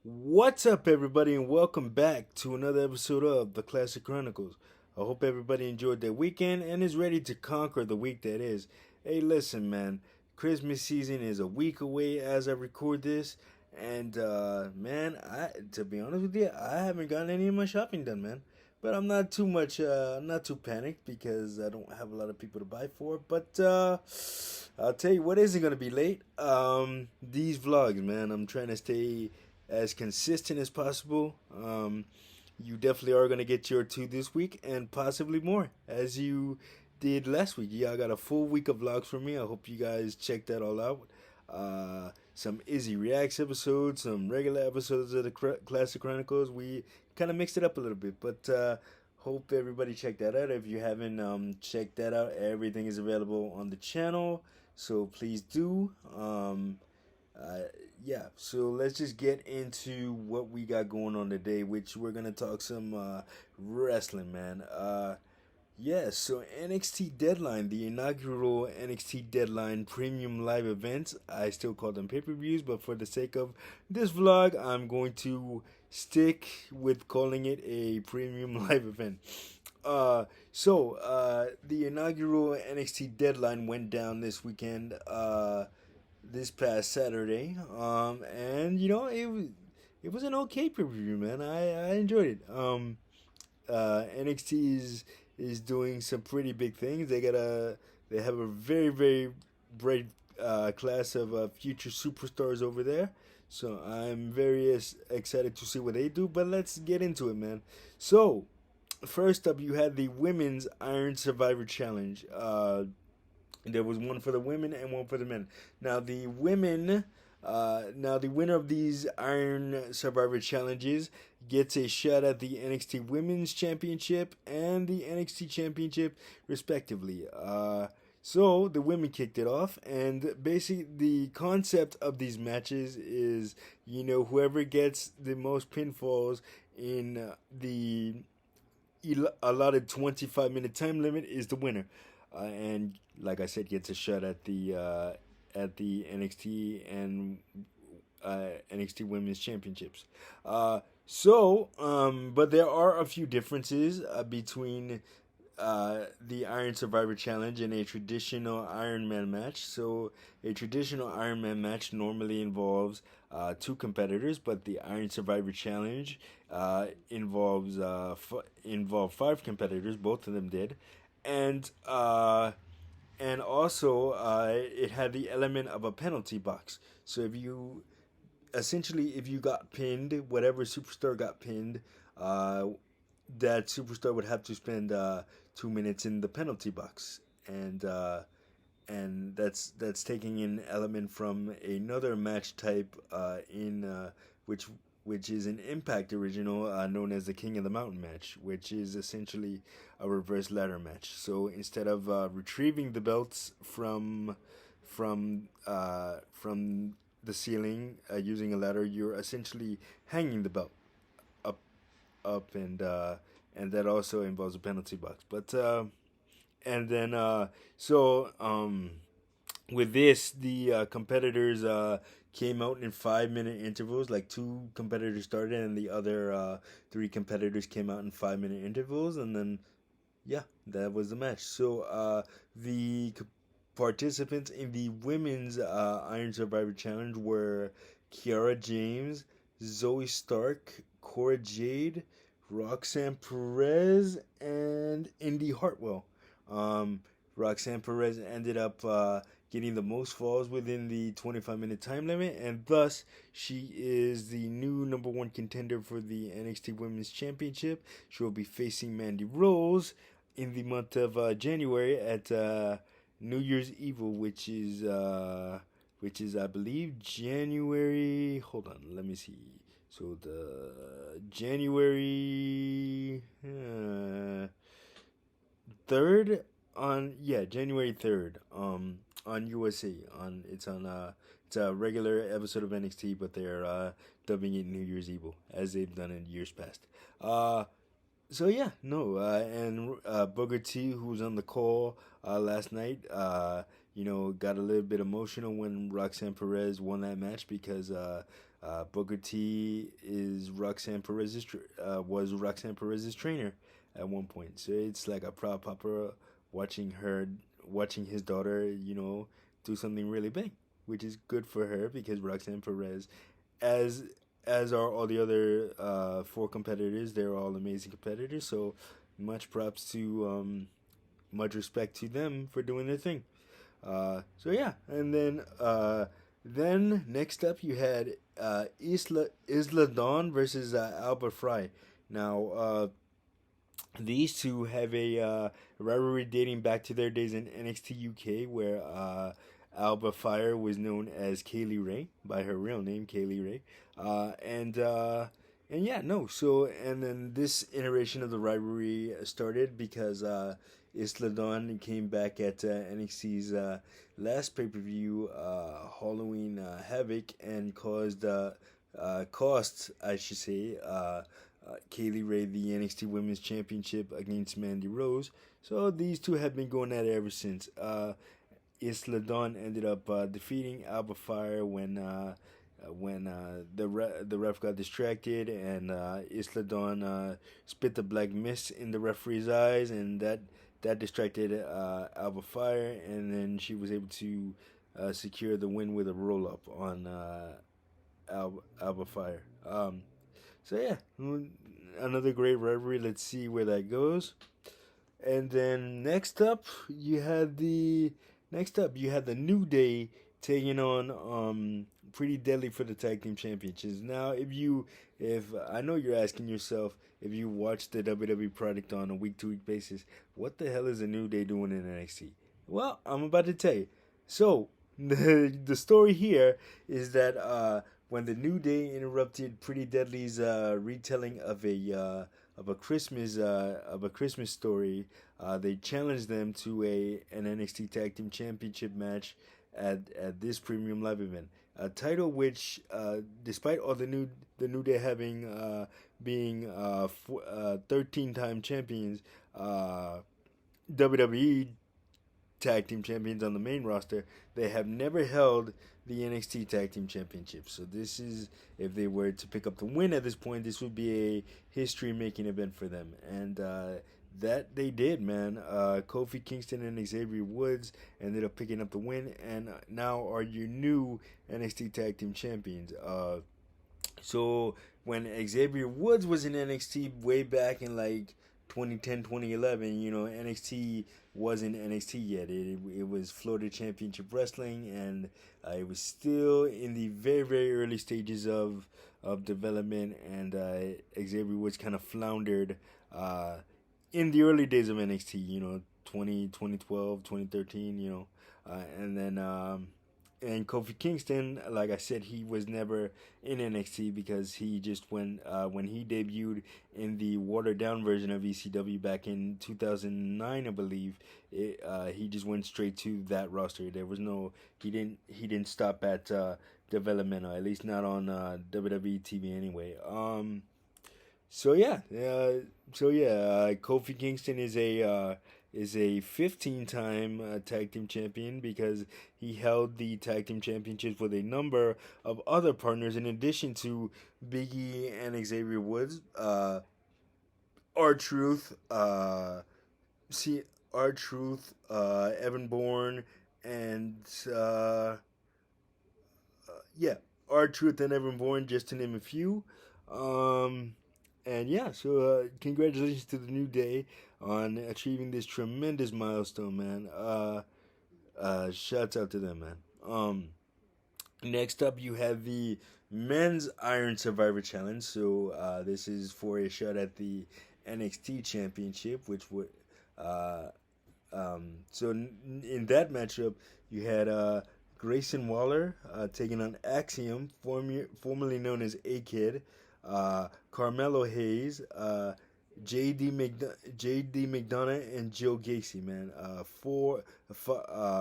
What's up, everybody, and welcome back to another episode of the Classic Chronicles. I hope everybody enjoyed their weekend and is ready to conquer the week that is. Hey, listen, man, Christmas season is a week away as I record this, and man, to be honest with you, I haven't gotten any of my shopping done, man. But I'm not too panicked because I don't have a lot of people to buy for. But I'll tell you what isn't gonna be late. These vlogs, man. I'm trying to stay as consistent as possible. You definitely are going to get your two this week and possibly more as you did last week. Yeah, I got a full week of vlogs from me. I hope you guys check that all out. Some Izzy Reacts episodes, some regular episodes of the Classic Chronicles. We kind of mixed it up a little bit, but hope everybody checked that out. If you haven't checked that out, everything is available on the channel, so please do. Uh, yeah, so let's just get into what we got going on today, which we're gonna talk some wrestling, man. Yeah, so NXT Deadline, the inaugural NXT Deadline premium live event. I still call them pay-per-views, but for the sake of this vlog, I'm going to stick with calling it a premium live event. The inaugural NXT Deadline went down this weekend. This past Saturday. And it was an okay pay per view, man. I enjoyed it. NXT is doing some pretty big things. They have a very bright class of future superstars over there. So I'm very excited to see what they do. But let's get into it, man. So first up, you had the Women's Iron Survivor Challenge. There was one for the women and one for the men. Now the women, now the winner of these Iron Survivor challenges gets a shot at the NXT Women's Championship and the NXT Championship, respectively. So the women kicked it off, and basically the concept of these matches is, whoever gets the most pinfalls in the allotted 25-minute time limit is the winner, and like I said, gets a shot at the NXT and NXT Women's Championships. But there are a few differences between the Iron Survivor Challenge and a traditional Iron Man match. So a traditional Iron Man match normally involves two competitors, but the Iron Survivor Challenge involved five competitors. Both of them did, and also it had the element of a penalty box. So if you got pinned, whatever superstar got pinned, uh, that superstar would have to spend 2 minutes in the penalty box, and that's taking an element from another match type in which is an Impact original known as the King of the Mountain match, which is essentially a reverse ladder match. So instead of retrieving the belts from the ceiling using a ladder, you're essentially hanging the belt up up and that also involves a penalty box. But and then so with this, the competitors came out in 5 minute intervals. Like two competitors started, and the other three competitors came out in 5 minute intervals, and then yeah, that was the match. So the participants in the women's Iron Survivor Challenge were Kiara James, Zoe Stark, Cora Jade, Roxanne Perez, and Indy Hartwell. Um, Roxanne Perez ended up getting the most falls within the 25-minute time limit, and thus she is the new number one contender for the NXT Women's Championship. She will be facing Mandy Rose in the month of January at New Year's Evil, which is I believe January. Hold on, let me see. So the January 3rd on January 3rd on USA on it's a regular episode of NXT, but they're dubbing it New Year's Evil as they've done in years past. So yeah, no, and Booker T, who was on the call last night, got a little bit emotional when Roxanne Perez won that match because Booker T is was Roxanne Perez's trainer at one point. So it's like a proud papa watching his daughter, do something really big, which is good for her because Roxanne Perez, as as are all the other four competitors, they're all amazing competitors. So much respect to them for doing their thing. So yeah, and then next up you had Isla Dawn versus Alba Fry. Now these two have a rivalry dating back to their days in NXT UK, where Alba Fire was known as Kaylee Ray by her real name, Kaylee Ray, and yeah, no. So and then this iteration of the rivalry started because Isla Dawn came back at NXT's last pay per view, Halloween Havoc, and cost, I should say, Kaylee Ray the NXT Women's Championship against Mandy Rose. So these two have been going at it ever since. Isla Dawn ended up defeating Alba Fire when the ref got distracted, and Isla Dawn spit the black mist in the referee's eyes, and that distracted Alba Fire, and then she was able to secure the win with a roll up on Alba Fire. So yeah, another great rivalry. Let's see where that goes. And then next up you had the New Day taking on Pretty Deadly for the tag team championships. Now, if I know you're asking yourself, if you watch the WWE product on a week to week basis, what the hell is the New Day doing in NXT? Well, I'm about to tell you. So the story here is that when the New Day interrupted Pretty Deadly's retelling of a Christmas story, they challenged them to an NXT Tag Team Championship match at this premium live event. A title which, despite all the New Day having being 13-time champions, WWE Tag Team Champions on the main roster, they have never held the NXT Tag Team Championship. So this is, if they were to pick up the win at this point, this would be a history-making event for them. And that they did, man. Kofi Kingston and Xavier Woods ended up picking up the win, and now are your new NXT Tag Team Champions. So when Xavier Woods was in NXT way back in like 2010, 2011, NXT wasn't NXT yet. It was Florida Championship Wrestling, and it was still in the very, very early stages of development, and Xavier Woods kind of floundered in the early days of NXT, 2012, 2013, and then and Kofi Kingston, like I said, he was never in NXT because he just when he debuted in the watered down version of ECW back in 2009, I believe, he just went straight to that roster. There was he didn't stop at developmental, at least not on WWE TV anyway. Kofi Kingston is a 15-time tag team champion because he held the tag team championships with a number of other partners in addition to Big E and Xavier Woods, R-Truth, Evan Bourne, and R-Truth and Evan Bourne, just to name a few. And yeah, so congratulations to the New Day on achieving this tremendous milestone, man. Shouts out to them, man. Next up, you have the Men's Iron Survivor Challenge. So this is for a shot at the NXT Championship, which would so in that matchup, you had Grayson Waller taking on Axiom, formerly known as A-Kid, Carmelo Hayes, JD McDonough, and Joe Gacy, man.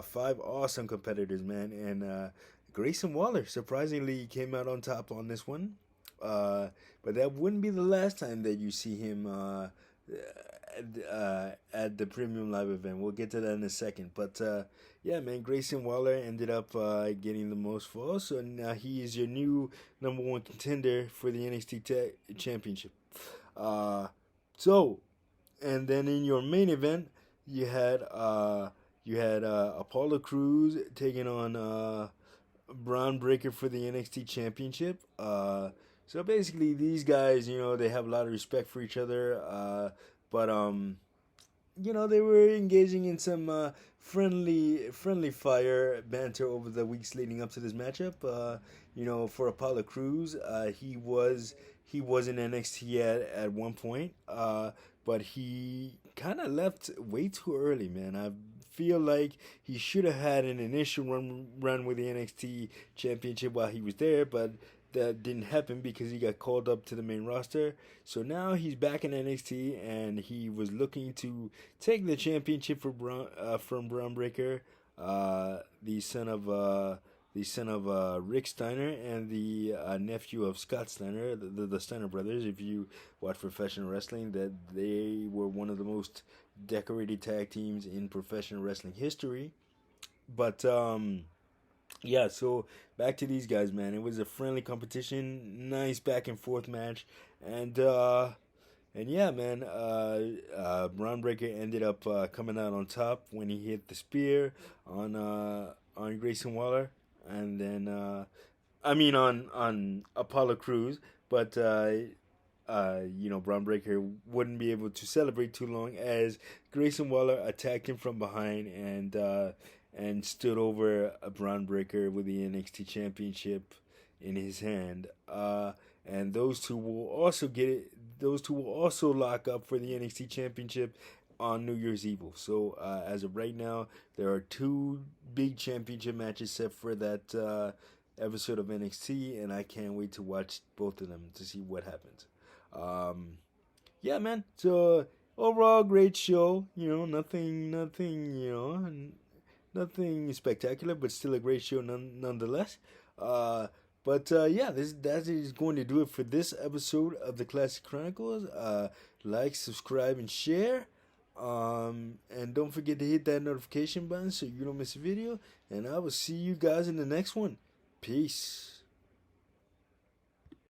Five awesome competitors, man. And Grayson Waller surprisingly came out on top on this one. But that wouldn't be the last time that you see him at the premium live event. We'll get to that in a second. But yeah, man, Grayson Waller ended up getting the most falls, so now he is your new number one contender for the NXT Championship. Uh, so, and then in your main event, you had Apollo Crews taking on Braun Breaker for the NXT Championship. So basically, these guys, they have a lot of respect for each other. But they were engaging in some friendly fire banter over the weeks leading up to this matchup. For Apollo Crews, he was in NXT at one point, but he kind of left way too early, man. I feel like he should have had an initial run with the NXT Championship while he was there, but that didn't happen because he got called up to the main roster. So now he's back in NXT, and he was looking to take the championship from Braun Breaker, the son of Rick Steiner and the nephew of Scott Steiner, the Steiner brothers. If you watch professional wrestling, that they were one of the most decorated tag teams in professional wrestling history. But yeah, so back to these guys, man. It was a friendly competition, nice back and forth match, and yeah, man. Braun Breaker ended up coming out on top when he hit the spear on Grayson Waller, and then on Apollo Crews, but Braun Breaker wouldn't be able to celebrate too long as Grayson Waller attacked him from behind and stood over a Braun Breaker with the NXT Championship in his hand. And those two will also get it. Those two will also lock up for the NXT Championship on New Year's Eve. So as of right now, there are two big championship matches set for that episode of NXT, and I can't wait to watch both of them to see what happens. Yeah, man. So overall, great show. Nothing spectacular, but still a great show nonetheless. But yeah, that is going to do it for this episode of the Classic Chronicles. Like, subscribe, and share. And don't forget to hit that notification button so you don't miss a video. And I will see you guys in the next one. Peace.